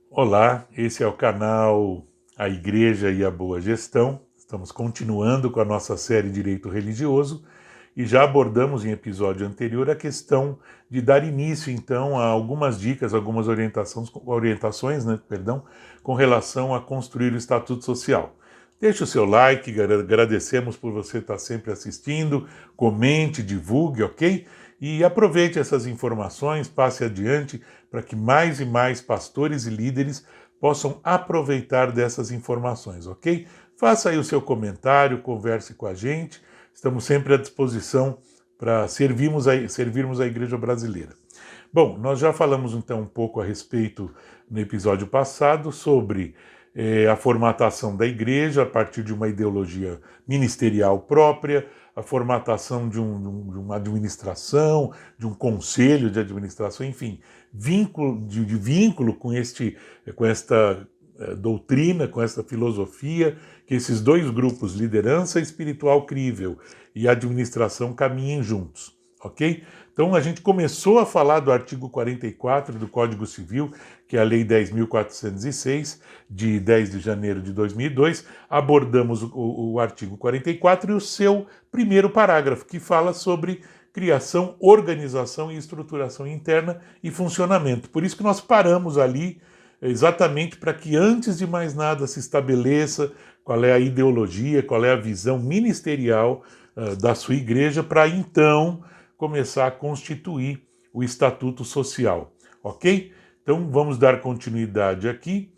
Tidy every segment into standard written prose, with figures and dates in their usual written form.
Olá, esse é o canal A Igreja e a Boa Gestão. Estamos continuando com a nossa série Direito Religioso e já abordamos em episódio anterior a questão de dar início, então, a algumas dicas, algumas orientações, com relação a construir o Estatuto Social. Deixe o seu like, agradecemos por você estar sempre assistindo, comente, divulgue, ok? E aproveite essas informações, passe adiante para que mais e mais pastores e líderes possam aproveitar dessas informações, ok? Faça aí o seu comentário, converse com a gente, estamos sempre à disposição para servirmos a Igreja Brasileira. Bom, nós já falamos então um pouco a respeito no episódio passado sobre a formatação da igreja a partir de uma ideologia ministerial própria, a formatação de uma administração, de um conselho de administração, enfim, vínculo com esta doutrina, com esta filosofia, que esses dois grupos, liderança espiritual crível e administração, caminhem juntos, ok? Então a gente começou a falar do artigo 44 do Código Civil, que é a Lei 10.406, de 10 de janeiro de 2002, abordamos o artigo 44 e o seu primeiro parágrafo, que fala sobre criação, organização e estruturação interna e funcionamento. Por isso que nós paramos ali, exatamente para que antes de mais nada se estabeleça qual é a ideologia, qual é a visão ministerial da sua igreja, para então começar a constituir o Estatuto Social, ok? Então vamos dar continuidade aqui.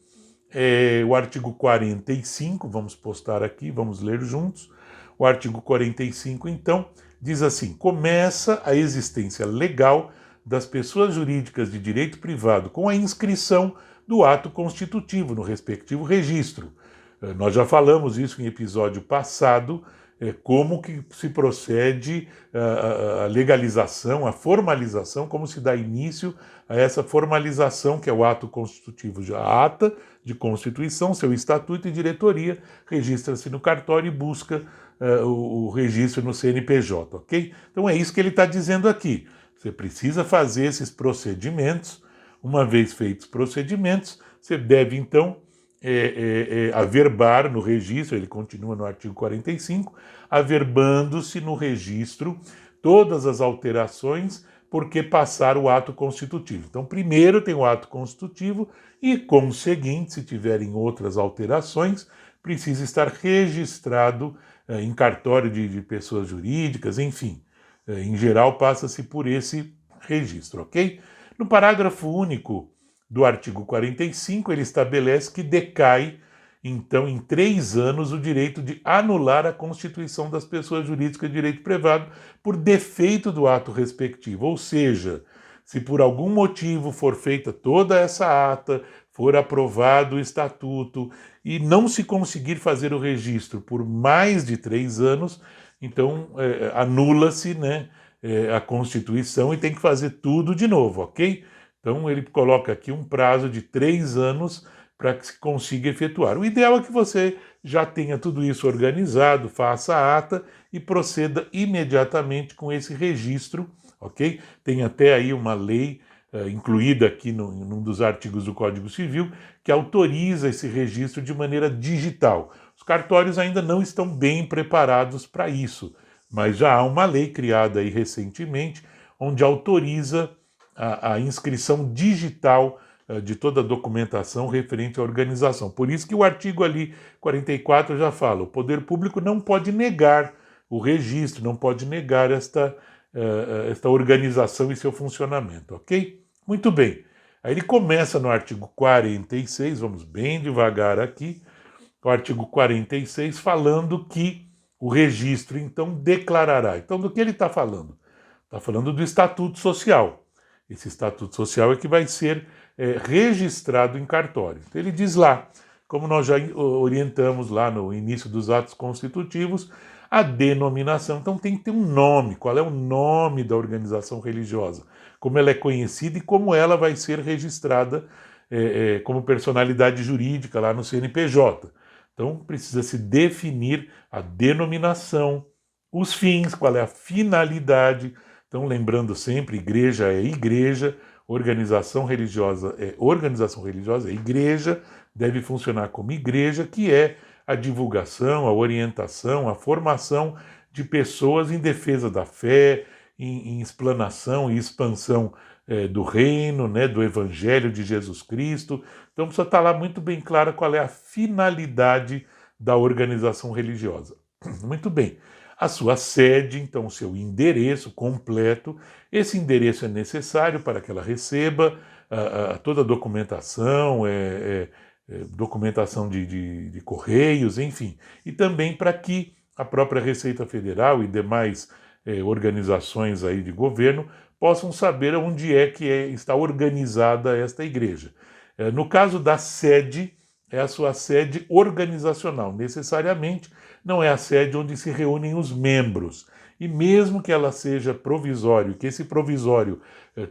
O artigo 45, vamos postar aqui, vamos ler juntos. O artigo 45, então, diz assim: começa a existência legal das pessoas jurídicas de direito privado com a inscrição do ato constitutivo no respectivo registro. Nós já falamos isso em episódio passado, como que se procede a legalização, a formalização, como se dá início a essa formalização, que é o ato constitutivo, a ata de constituição, seu estatuto e diretoria, registra-se no cartório e busca o registro no CNPJ, ok? Então é isso que ele está dizendo aqui. Você precisa fazer esses procedimentos. Uma vez feitos os procedimentos, você deve então averbar no registro, ele continua no artigo 45, averbando-se no registro todas as alterações porque passar o ato constitutivo. Então, primeiro tem o ato constitutivo e, conseguinte, se tiverem outras alterações, precisa estar registrado em cartório de pessoas jurídicas, enfim. Em geral, passa-se por esse registro, ok? No parágrafo único do artigo 45, ele estabelece que decai, então, em 3 anos, o direito de anular a constituição das pessoas jurídicas de direito privado por defeito do ato respectivo. Ou seja, se por algum motivo for feita toda essa ata, for aprovado o estatuto e não se conseguir fazer o registro por mais de 3 anos, então anula-se, né, a Constituição e tem que fazer tudo de novo, ok? Então ele coloca aqui um prazo de 3 anos para que se consiga efetuar. O ideal é que você já tenha tudo isso organizado, faça a ata e proceda imediatamente com esse registro, ok? Tem até aí uma lei incluída aqui num dos artigos do Código Civil que autoriza esse registro de maneira digital. Os cartórios ainda não estão bem preparados para isso, mas já há uma lei criada aí recentemente onde autoriza a inscrição digital de toda a documentação referente à organização. Por isso que o artigo ali 44 já fala: o poder público não pode negar o registro, não pode negar esta organização e seu funcionamento, ok? Muito bem. Aí ele começa no artigo 46, vamos bem devagar aqui, o artigo 46 falando que o registro, então, declarará. Então, do que ele está falando? Está falando do Estatuto Social. Esse Estatuto Social é que vai ser registrado em cartório. Então, ele diz lá, como nós já orientamos lá no início dos atos constitutivos, a denominação. Então tem que ter um nome. Qual é o nome da organização religiosa? Como ela é conhecida e como ela vai ser registrada como personalidade jurídica lá no CNPJ. Então precisa se definir a denominação, os fins, qual é a finalidade. Então lembrando sempre, igreja é igreja, organização religiosa é igreja, deve funcionar como igreja, que é a divulgação, a orientação, a formação de pessoas em defesa da fé, em explanação e expansão do reino, né, do evangelho de Jesus Cristo. Então precisa estar lá muito bem clara qual é a finalidade da organização religiosa. Muito bem. A sua sede, então o seu endereço completo, esse endereço é necessário para que ela receba toda a documentação, documentação de correios, enfim, e também para que a própria Receita Federal e demais organizações aí de governo possam saber onde é que está organizada esta igreja. No caso da sede, é a sua sede organizacional, necessariamente não é a sede onde se reúnem os membros. E mesmo que ela seja provisório, que esse provisório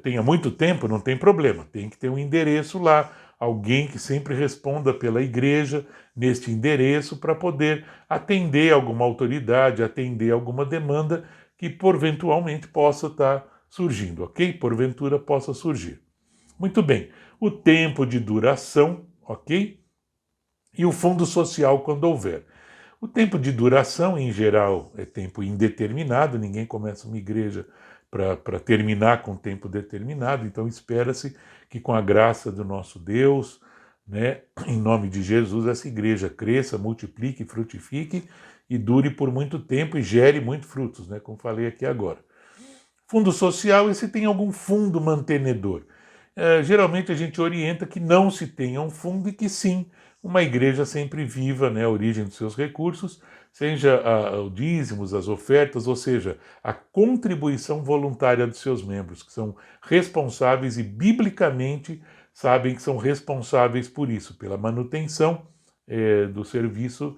tenha muito tempo, não tem problema, tem que ter um endereço lá, alguém que sempre responda pela igreja neste endereço para poder atender alguma autoridade, atender alguma demanda que porventualmente possa estar surgindo, ok? Porventura possa surgir. Muito bem. O tempo de duração, ok? E o fundo social quando houver. O tempo de duração, em geral, é tempo indeterminado, ninguém começa uma igreja para terminar com tempo determinado, então espera-se que com a graça do nosso Deus, né, em nome de Jesus, essa igreja cresça, multiplique, frutifique e dure por muito tempo e gere muitos frutos, né, como falei aqui agora. Fundo social, esse tem algum fundo mantenedor. Geralmente a gente orienta que não se tenha um fundo e que sim, uma igreja sempre viva, né, a origem dos seus recursos, seja o dízimos, as ofertas, ou seja, a contribuição voluntária dos seus membros, que são responsáveis e biblicamente sabem que são responsáveis por isso, pela manutenção do serviço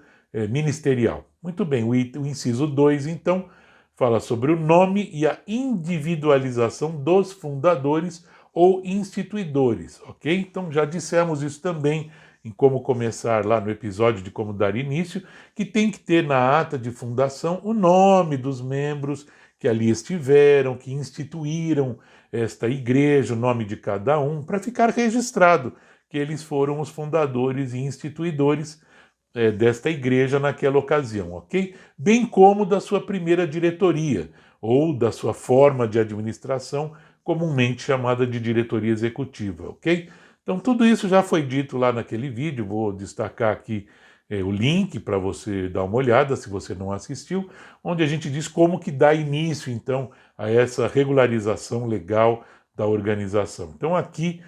ministerial. Muito bem, o inciso 2, então, fala sobre o nome e a individualização dos fundadores ou instituidores, ok? Então já dissemos isso também em como começar lá no episódio de como dar início, que tem que ter na ata de fundação o nome dos membros que ali estiveram, que instituíram esta igreja, o nome de cada um, para ficar registrado que eles foram os fundadores e instituidores desta igreja naquela ocasião, ok? Bem como da sua primeira diretoria, ou da sua forma de administração, comumente chamada de diretoria executiva, ok? Então tudo isso já foi dito lá naquele vídeo, vou destacar aqui o link para você dar uma olhada, se você não assistiu, onde a gente diz como que dá início, então, a essa regularização legal da organização. Então aqui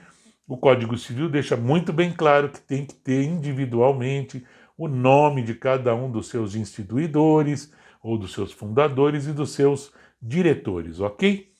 o Código Civil deixa muito bem claro que tem que ter individualmente o nome de cada um dos seus instituidores, ou dos seus fundadores e dos seus diretores, ok?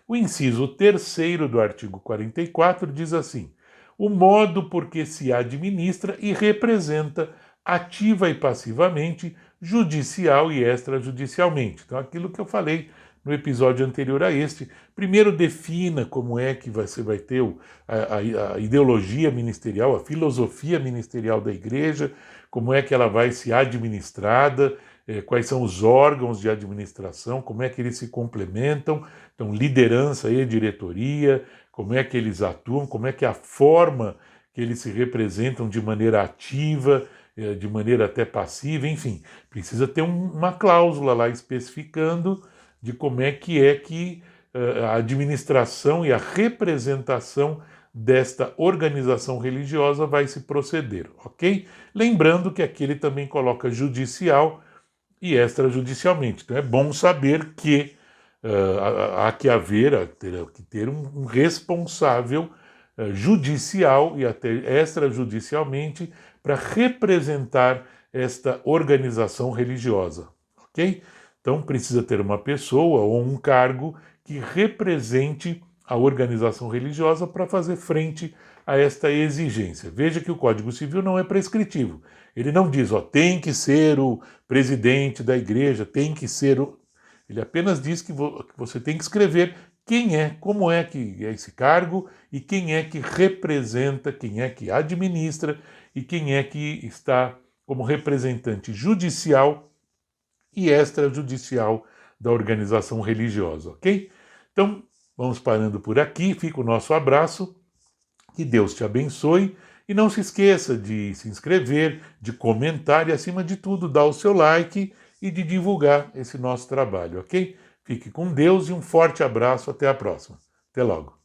O inciso 3º do artigo 44 diz assim: o modo por que se administra e representa ativa e passivamente, judicial e extrajudicialmente. Então, aquilo que eu falei no episódio anterior a este, primeiro defina como é que você vai ter a ideologia ministerial, a filosofia ministerial da igreja, como é que ela vai ser administrada, quais são os órgãos de administração, como é que eles se complementam, então liderança e diretoria, como é que eles atuam, como é que é a forma que eles se representam de maneira ativa, de maneira até passiva, enfim, precisa ter uma cláusula lá especificando de como é que a administração e a representação desta organização religiosa vai se proceder, ok? Lembrando que aqui ele também coloca judicial e extrajudicialmente. Então é bom saber que há que ter um responsável judicial e até extrajudicialmente para representar esta organização religiosa, ok? Então precisa ter uma pessoa ou um cargo que represente a organização religiosa para fazer frente a esta exigência. Veja que o Código Civil não é prescritivo. Ele não diz, tem que ser o presidente da igreja, tem que ser o... Ele apenas diz que você tem que escrever quem é, como é que é esse cargo e quem é que representa, quem é que administra e quem é que está como representante judicial e extrajudicial da organização religiosa, ok? Então, Vamos parando por aqui, fica o nosso abraço, que Deus te abençoe e não se esqueça de se inscrever, de comentar e, acima de tudo, dar o seu like e de divulgar esse nosso trabalho, ok? Fique com Deus e um forte abraço, até a próxima. Até logo.